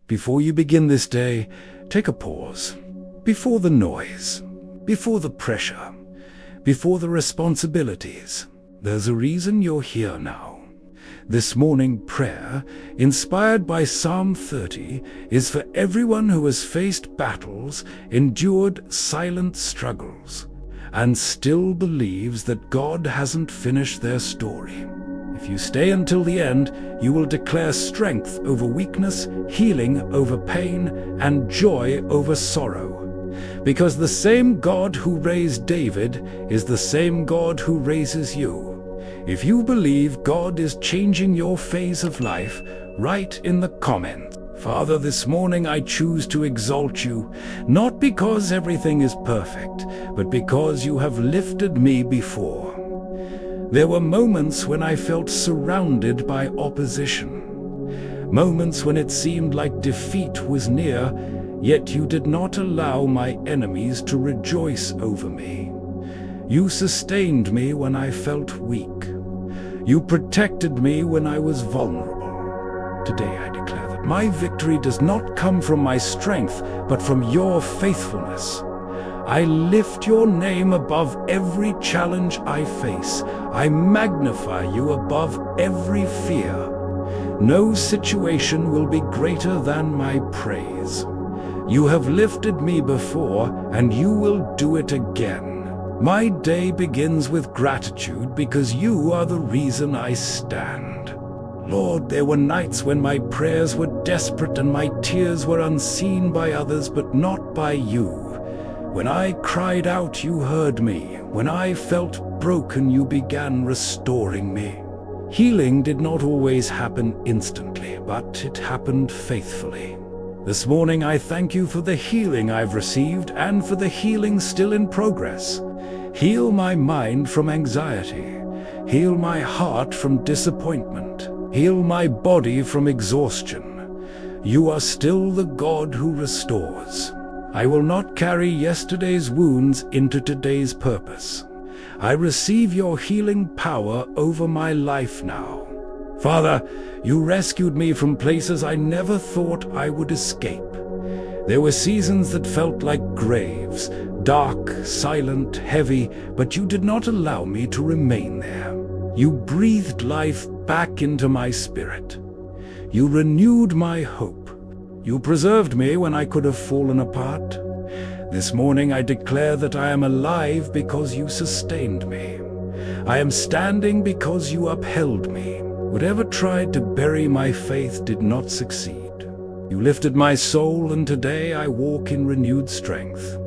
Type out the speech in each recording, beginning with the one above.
Before you begin this day, take a pause. Before the noise, before the pressure, before the responsibilities, there's a reason you're here now. This morning prayer, inspired by Psalm 30, is for everyone who has faced battles, endured silent struggles, and still believes that God hasn't finished their story. If you stay until the end, you will declare strength over weakness, healing over pain, and joy over sorrow. Because the same God who raised David is the same God who raises you. If you believe God is changing your phase of life, write in the comments, "Father, this morning I choose to exalt you, not because everything is perfect, but because you have lifted me before." There were moments when I felt surrounded by opposition. Moments when it seemed like defeat was near, yet you did not allow my enemies to rejoice over me. You sustained me when I felt weak. You protected me when I was vulnerable. Today I declare that my victory does not come from my strength, but from your faithfulness. I lift your name above every challenge I face. I magnify you above every fear. No situation will be greater than my praise. You have lifted me before, and you will do it again. My day begins with gratitude because you are the reason I stand. Lord, there were nights when my prayers were desperate and my tears were unseen by others, but not by you. When I cried out, you heard me. When I felt broken, you began restoring me. Healing did not always happen instantly, but it happened faithfully. This morning I thank you for the healing I've received and for the healing still in progress. Heal my mind from anxiety. Heal my heart from disappointment. Heal my body from exhaustion. You are still the God who restores. I will not carry yesterday's wounds into today's purpose. I receive your healing power over my life now. Father, you rescued me from places I never thought I would escape. There were seasons that felt like graves, dark, silent, heavy, but you did not allow me to remain there. You breathed life back into my spirit. You renewed my hope. You preserved me when I could have fallen apart. This morning I declare that I am alive because you sustained me. I am standing because you upheld me. Whatever tried to bury my faith did not succeed. You lifted my soul, and today I walk in renewed strength.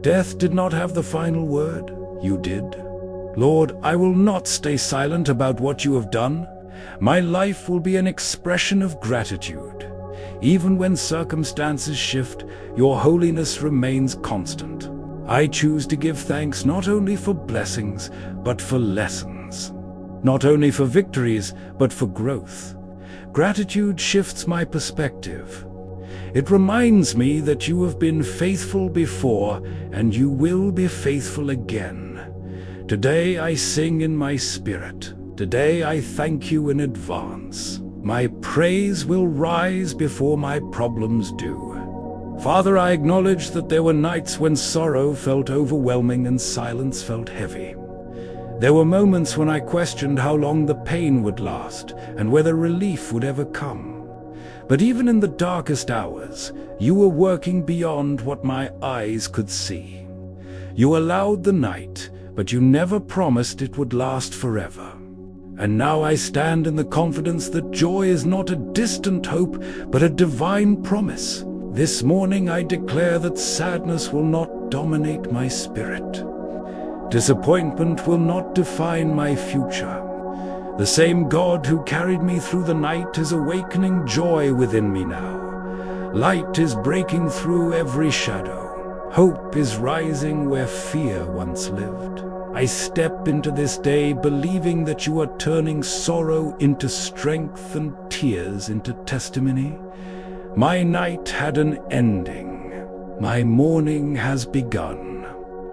Death did not have the final word. You did. Lord, I will not stay silent about what you have done. My life will be an expression of gratitude. Even when circumstances shift, your holiness remains constant. I choose to give thanks not only for blessings, but for lessons. Not only for victories, but for growth. Gratitude shifts my perspective. It reminds me that you have been faithful before, and you will be faithful again. Today I sing in my spirit. Today I thank you in advance. My praise will rise before my problems do. Father, I acknowledge that there were nights when sorrow felt overwhelming and silence felt heavy. There were moments when I questioned how long the pain would last and whether relief would ever come. But even in the darkest hours, you were working beyond what my eyes could see. You allowed the night, but you never promised it would last forever. And now I stand in the confidence that joy is not a distant hope, but a divine promise. This morning I declare that sadness will not dominate my spirit. Disappointment will not define my future. The same God who carried me through the night is awakening joy within me now. Light is breaking through every shadow. Hope is rising where fear once lived. I step into this day believing that you are turning sorrow into strength and tears into testimony. My night had an ending. My morning has begun.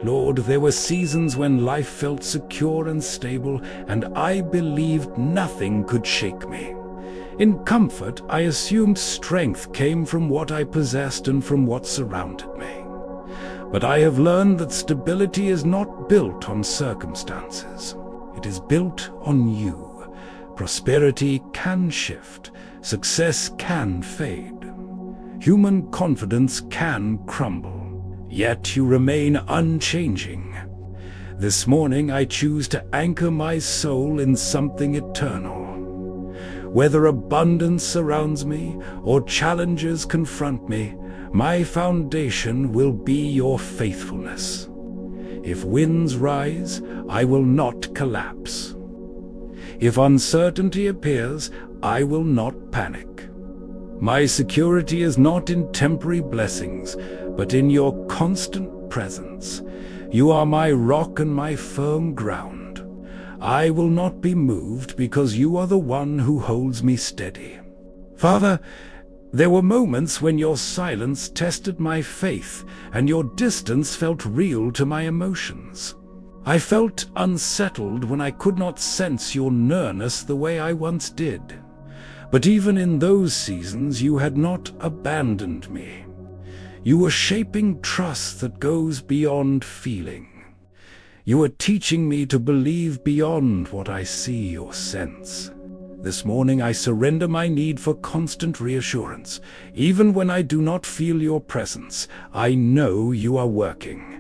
Lord, there were seasons when life felt secure and stable, and I believed nothing could shake me. In comfort, I assumed strength came from what I possessed and from what surrounded me. But I have learned that stability is not built on circumstances. It is built on you. Prosperity can shift. Success can fade. Human confidence can crumble. Yet you remain unchanging. This morning I choose to anchor my soul in something eternal. Whether abundance surrounds me or challenges confront me, my foundation will be your faithfulness. If winds rise, I will not collapse. If uncertainty appears, I will not panic. My security is not in temporary blessings, but in your constant presence. You are my rock and my firm ground. I will not be moved because you are the one who holds me steady. Father, there were moments when your silence tested my faith and your distance felt real to my emotions. I felt unsettled when I could not sense your nearness the way I once did. But even in those seasons, you had not abandoned me. You were shaping trust that goes beyond feeling. You are teaching me to believe beyond what I see or sense. This morning I surrender my need for constant reassurance. Even when I do not feel your presence, I know you are working.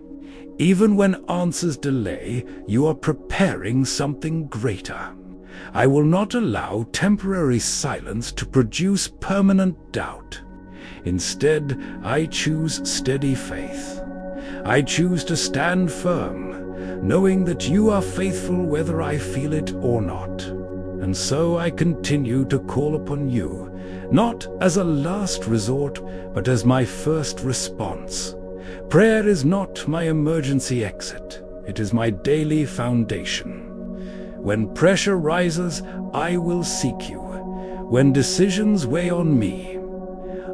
Even when answers delay, you are preparing something greater. I will not allow temporary silence to produce permanent doubt. Instead, I choose steady faith. I choose to stand firm, knowing that you are faithful whether I feel it or not. And so I continue to call upon you, not as a last resort, but as my first response. Prayer is not my emergency exit. It is my daily foundation. When pressure rises, I will seek you. When decisions weigh on me,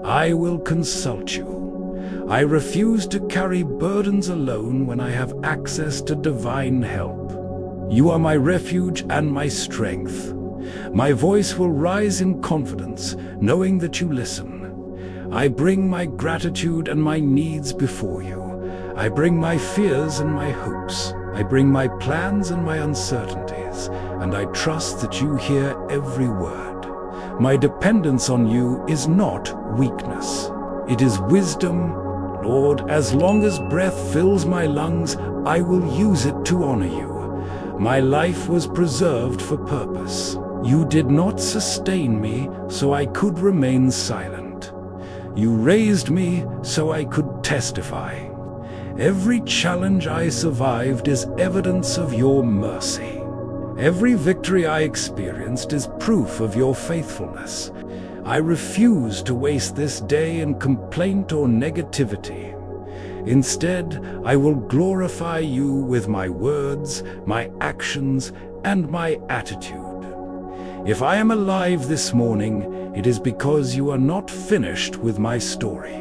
I will consult you. I refuse to carry burdens alone when I have access to divine help. You are my refuge and my strength. My voice will rise in confidence, knowing that you listen. I bring my gratitude and my needs before you. I bring my fears and my hopes. I bring my plans and my uncertainties, and I trust that you hear every word. My dependence on you is not weakness. It is wisdom. Lord, as long as breath fills my lungs, I will use it to honor you. My life was preserved for purpose. You did not sustain me, so I could remain silent. You raised me, so I could testify. Every challenge I survived is evidence of your mercy. Every victory I experienced is proof of your faithfulness. I refuse to waste this day in complaint or negativity. Instead, I will glorify you with my words, my actions, and my attitude. If I am alive this morning, it is because you are not finished with my story.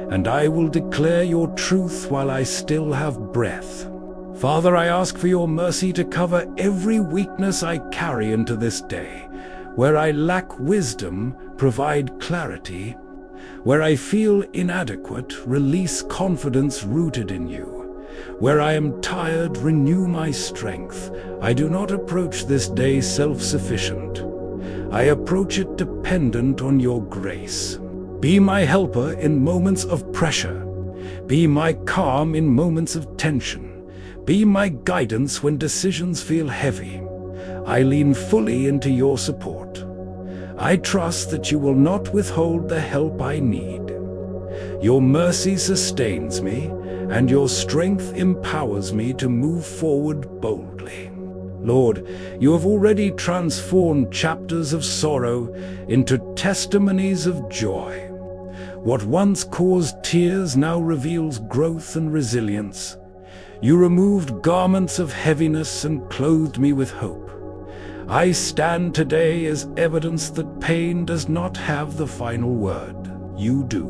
And I will declare your truth while I still have breath. Father, I ask for your mercy to cover every weakness I carry into this day. Where I lack wisdom, provide clarity. Where I feel inadequate, release confidence rooted in you. Where I am tired, renew my strength. I do not approach this day self-sufficient. I approach it dependent on your grace. Be my helper in moments of pressure. Be my calm in moments of tension. Be my guidance when decisions feel heavy. I lean fully into your support. I trust that you will not withhold the help I need. Your mercy sustains me, and your strength empowers me to move forward boldly. Lord, you have already transformed chapters of sorrow into testimonies of joy. What once caused tears now reveals growth and resilience. You removed garments of heaviness and clothed me with hope. I stand today as evidence that pain does not have the final word. You do.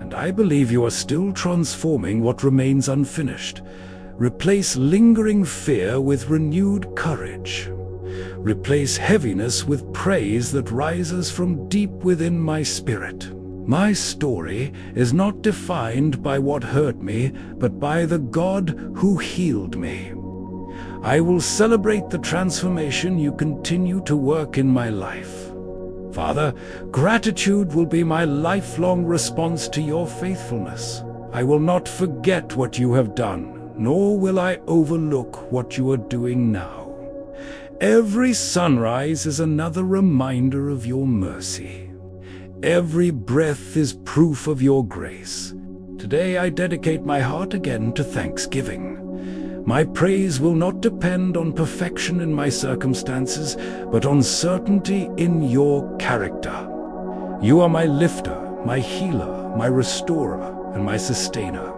And I believe you are still transforming what remains unfinished. Replace lingering fear with renewed courage. Replace heaviness with praise that rises from deep within my spirit. My story is not defined by what hurt me, but by the God who healed me. I will celebrate the transformation you continue to work in my life. Father, gratitude will be my lifelong response to your faithfulness. I will not forget what you have done, nor will I overlook what you are doing now. Every sunrise is another reminder of your mercy. Every breath is proof of your grace. Today I dedicate my heart again to thanksgiving. My praise will not depend on perfection in my circumstances, but on certainty in your character. You are my lifter, my healer, my restorer, and my sustainer.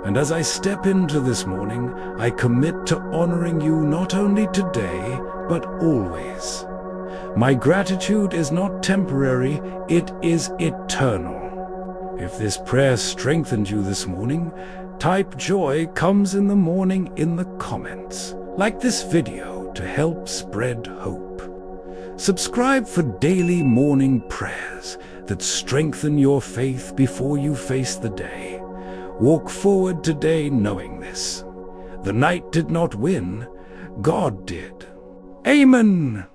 And as I step into this morning, I commit to honoring you not only today, but always. My gratitude is not temporary, it is eternal. If this prayer strengthened you this morning, type "Joy comes in the morning" in the comments. Like this video to help spread hope. Subscribe for daily morning prayers that strengthen your faith before you face the day. Walk forward today knowing this. The night did not win, God did. Amen.